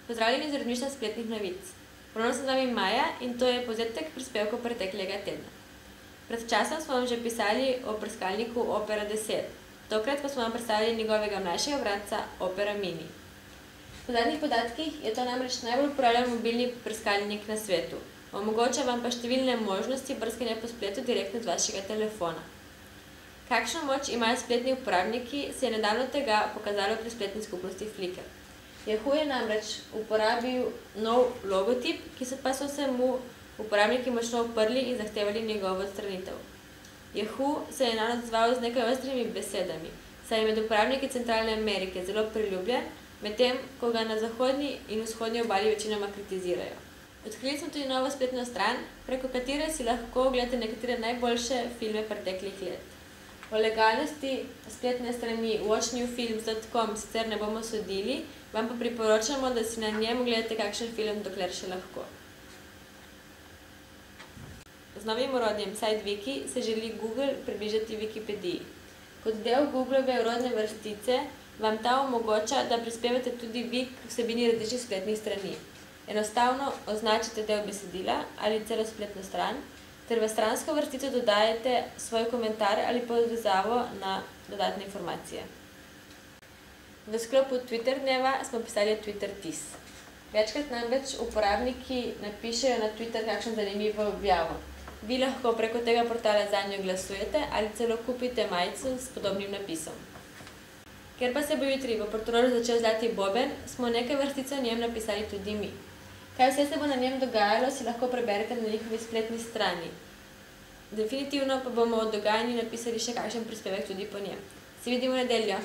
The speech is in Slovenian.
Pozdravljeni iz uredništva Spletnih novic. Ponovno sem z vami Maja in to je povzetek prispevkov preteklega tedna. Pred časom smo vam že pisali o brskalniku Opera 10, tokrat pa smo vam predstavili njegovega mlajšega bratca Opera Mini. Po zadnjih podatkih je to namreč najbolj uporabljen mobilni brskalnik na svetu. Omogoča vam pa številne možnosti brskanja po spletu direktno z vašega telefona. Kakšno moč imajo spletni uporabniki, se je nedavno tega pokazalo pri spletni skupnosti Flickr. Yahoo je namreč uporabil nov logotip, pa so se mu uporabniki močno uprli in zahtevali njegovo odstranitev. Yahoo se je nanj odzval z nekaj ostrimi besedami, saj je med uporabniki Centralne Amerike zelo priljubljen, medtem ko ga na zahodni in vzhodni obali večinoma kritizirajo. Odkrili smo tudi novo spletno stran, preko katere si lahko ogledate nekatere najboljše filme preteklih let. O legalnosti spletne strani watchnewfilms.com sicer ne bomo sodili, vam pa priporočamo, da si na njem ogledate kakšen film, dokler še lahko. Z novim orodjem SiteWiki se želi Google približati Wikipediji. Kot del Googlove orodne vrstice vam ta omogoča, da prispevate tudi vi k vsebini različnih spletnih strani. Enostavno označite del besedila ali celo spletno stran, ter v stransko vrstico dodajate svoj komentar ali povezavo na dodatne informacije. V sklopu Twitter dneva smo pisali Twitter Tis. Večkrat namreč uporabniki napišejo na Twitter kakšno zanimivo objavo. Vi lahko preko tega portala zanjo glasujete ali celo kupite majico s podobnim napisom. Ker pa se bo jutri v Portorožu začel zlati boben, smo nekaj vrstic o njem napisali tudi mi. Kaj vse se bo na njem dogajalo, si lahko preberete na njihovi spletni strani. Definitivno pa bomo o dogajanju napisali še kakšen prispevek tudi po njem. Se vidimo v nedeljo!